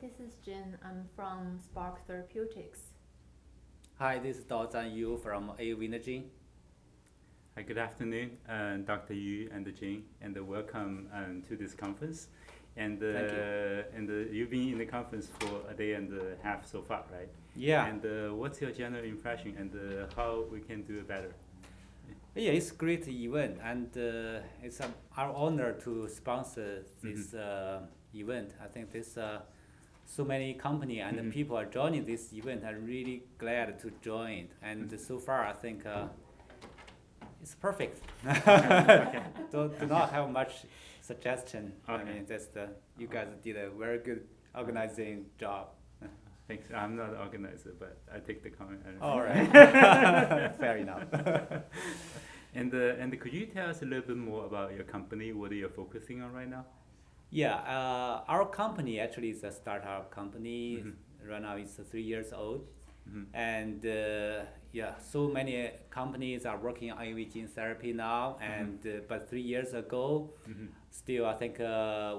this is Jen. I'm from Spark Therapeutics. Hi, this is Daozhan Yu from Imaging. Hi, good afternoon, Dr. Yu and Jing, and welcome to this conference. And Thank you. You've been in the conference for a day and a half so far, right? Yeah. And what's your general impression and how we can do it better? Yeah, it's a great event, and it's our honor to sponsor this event. I think this so many company and people are joining this event. I'm really glad to join, and so far I think it's perfect. Okay. Do not have much suggestion. Okay. I mean, you guys did a very good organizing job. Thanks. I'm not an organizer, but I take the comment. All right. Fair enough. And could you tell us a little bit more about your company? What are you focusing on right now? Yeah, our company actually is a startup company. Right now it's 3 years old. And yeah, so many companies are working on AAV gene therapy now. And but 3 years ago, still I think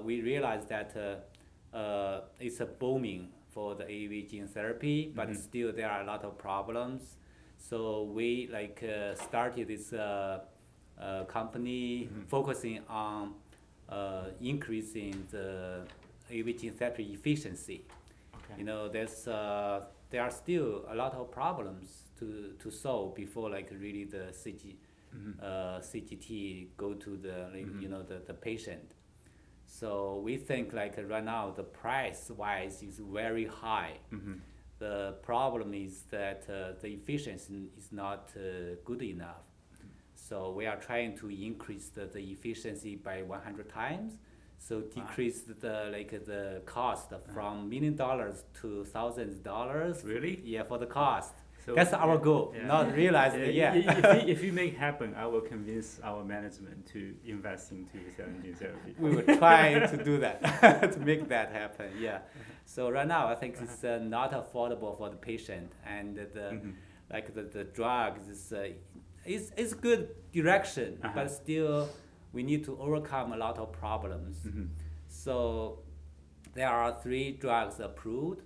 we realized that it's a booming for the AAV gene therapy, but still there are a lot of problems. So we started this company focusing on increasing the AAV gene therapy efficiency. Okay. You know, there are still a lot of problems to solve before really the CGT go to the patient. So we think right now the price wise is very high. The problem is that the efficiency is not good enough. So we are trying to increase the efficiency by 100 times. So decrease the cost from $1 million to thousands of dollars. Really? Yeah, for the cost. So that's our goal. Yeah. Not realized yet. If you make it happen, I will convince our management to invest into cell and gene therapy. We will try to do that, to make that happen, yeah. So right now, I think it's not affordable for the patient, and the drug is good direction, but still we need to overcome a lot of problems. So there are 3 drugs approved,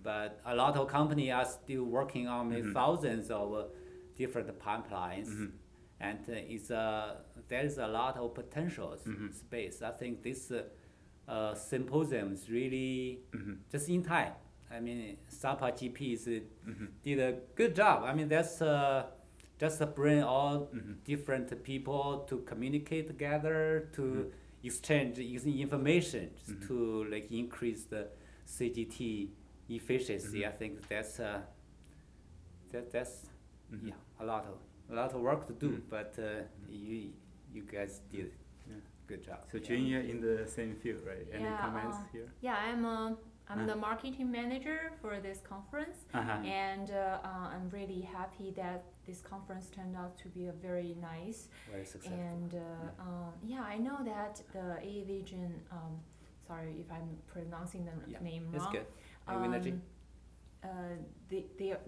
but a lot of companies are still working on thousands of different pipelines, and there is a lot of potential space. I think this symposium is really just in time. I mean, SAPA-GP did a good job. I mean, that's just to bring all different people to communicate together, to exchange using information to increase the CGT efficiency. I think that's yeah, a lot of work to do, but you guys did good job. So Jun, you're in the same field, right? Any comments here? Yeah, I'm the marketing manager for this conference, and I'm really happy that this conference turned out to be a very nice. Very successful. And yeah, I know that the AAV gene, sorry if I'm pronouncing the name wrong. It's good.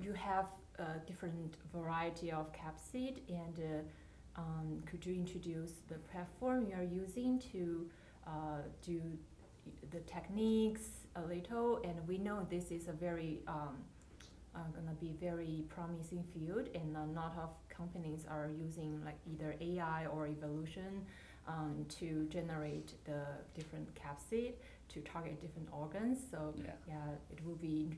You have a different variety of capsid, and could you introduce the platform you are using to do the techniques a little? And we know this is a very gonna be very promising field, and a lot of companies are using either AI or evolution to generate the different capsid to target different organs. So yeah, it will be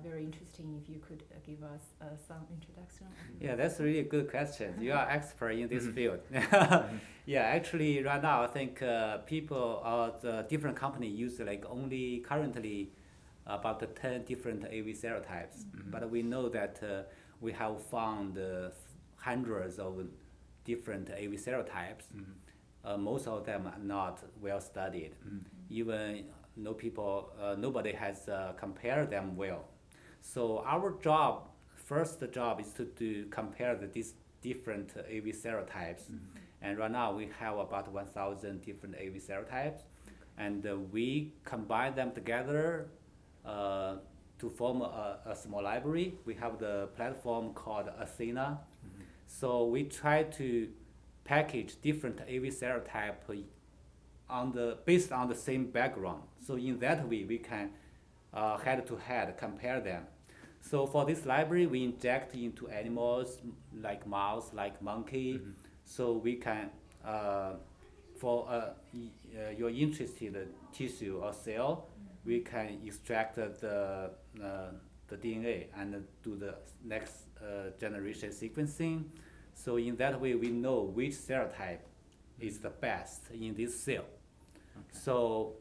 very interesting if you could give us some introduction. Yeah, that's really a good question. You are expert in this field. Yeah, actually right now I think people the different companies use only currently about 10 different AAV serotypes. But we know that we have found hundreds of different AAV serotypes. Most of them are not well studied. Even nobody has compared them well. So our first job is to compare these different AAV serotypes. And right now we have about 1,000 different AAV serotypes, and we combine them together to form a small library. We have the platform called Athena. So we try to package different AAV serotype based on the same background. So in that way, we can head-to-head, compare them. So for this library, we inject into animals like mouse, like monkey, so we can, for your interested tissue or cell, we can extract the DNA and do the next generation sequencing. So in that way, we know which cell type is the best in this cell. So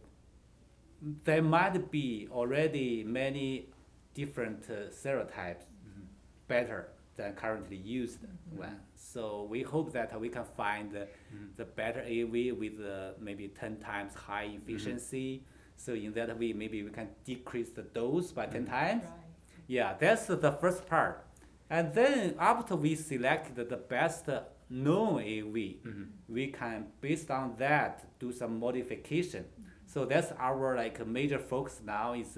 there might be already many different serotypes better than currently used one. So we hope that we can find the better AAV with maybe 10 times high efficiency. So in that way, maybe we can decrease the dose by 10 times. Right. Yeah, that's the first part. And then after we selected the best known AAV, we can, based on that, do some modification. So that's our major focus now is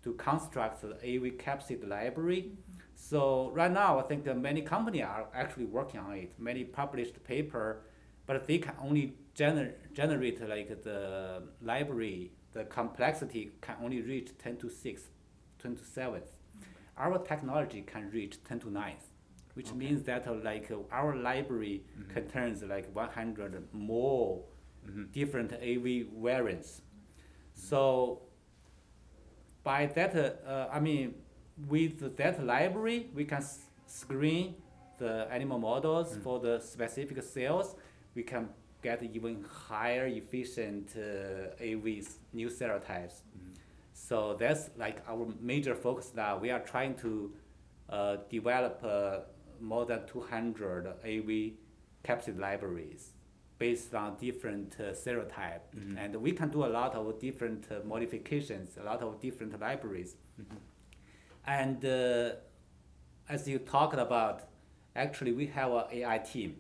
to construct the AAV capsid library. So right now, I think many companies are actually working on it. Many published paper, but they can only generate the library. The complexity can only reach 10 to 6, 10 to 7. Our technology can reach 10 to 9, which means that our library contains 100 more different AAV variants. So by that, with that library, we can screen the animal models for the specific cells. We can get even higher efficient AAVs, new serotypes. So that's our major focus now. We are trying to develop more than 200 AAV capsid libraries based on different serotype. And we can do a lot of different modifications, a lot of different libraries. And as you talked about, actually we have an AI team.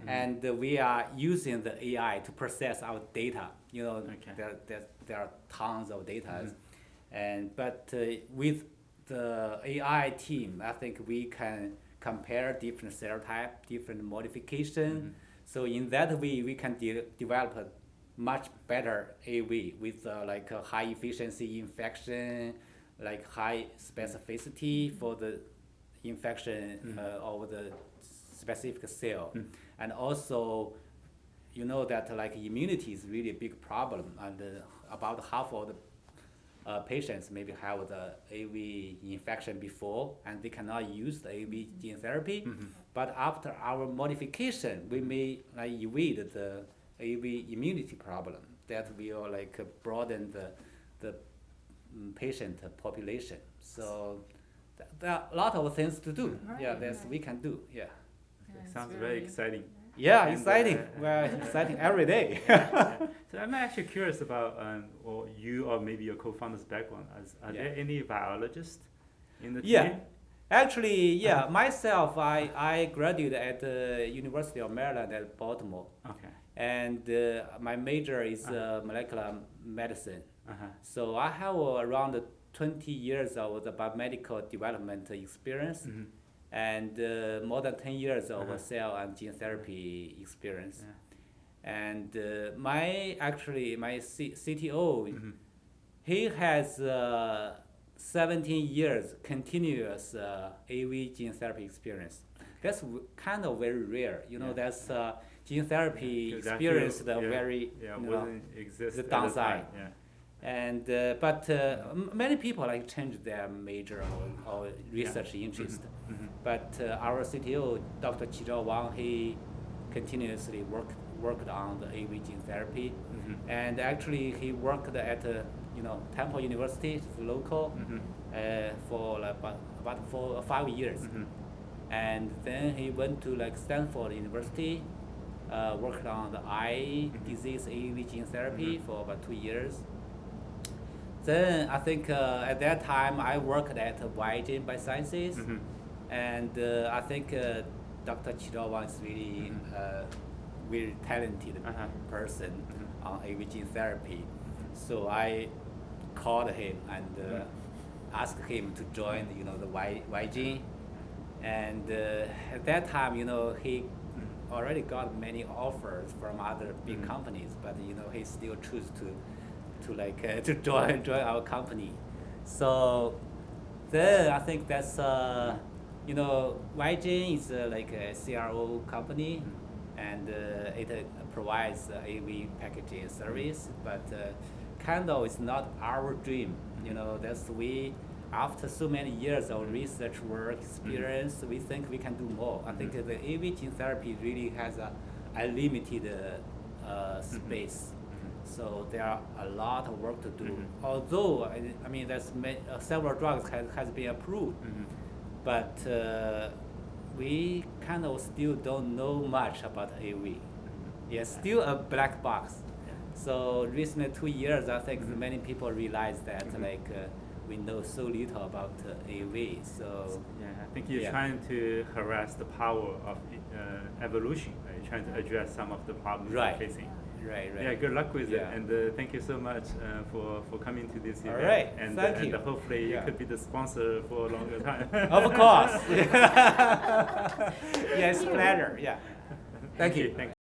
And we are using the AI to process our data. There are tons of data. But with the AI team, I think we can compare different serotype, different modification. So in that way, we can develop a much better AAV with a high efficiency infection, high specificity for the infection of the specific cell. And also, you know that immunity is really a big problem, and about half of the patients maybe have the AAV infection before, and they cannot use the AAV gene therapy. But after our modification, we may evade the AAV immunity problem. That will broaden the patient population. So there are a lot of things to do. We can do. Sounds very exciting. Yeah, And, exciting. Well, exciting every day. So I'm actually curious about you or maybe your co-founder's background. Are there any biologists in the team? Actually, myself, I graduated at the University of Maryland at Baltimore. Okay. And my major is molecular medicine. So I have around 20 years of the biomedical development experience. And more than 10 years of cell and gene therapy experience. And my CTO, he has 17 years continuous AAV gene therapy experience. That's kind of very rare. That's gene therapy experience very wouldn't exist the at downside. the time. And but many people change their major or research interest. But our CTO, Dr. Qizhao Wang, he continuously worked on the AAV gene therapy, and actually he worked at Temple University, it's local, for about 5 years, and then he went to Stanford University, worked on the eye disease AAV gene therapy for about 2 years. Then I think at that time I worked at YGen Biosciences, and I think Dr. Qizhao Wang is really very talented person on AAV gene therapy. So I called him and asked him to join the YGen. And at that time, he already got many offers from other big companies, but he still chose to join our company. So then I think that's you know, YGen is like a CRO company, and it provides AV packaging service, but kind of it's not our dream. You know, that's we. After so many years of research work experience, we think we can do more. I think the AV gene therapy really has a limited space. So there are a lot of work to do. Although, I mean, there's several drugs has been approved, but we kind of still don't know much about AV. It's still a black box. So recently 2 years, I think many people realize that like we know so little about AV. So yeah, I think you're trying to harass the power of evolution. Right? You're trying to address some of the problems we're facing. Right. Yeah, good luck with it, and thank you so much for coming to this event. All right, and thank you. And hopefully you could be the sponsor for a longer time. Of course. Yes, pleasure. Yeah. Thank you. Thank you.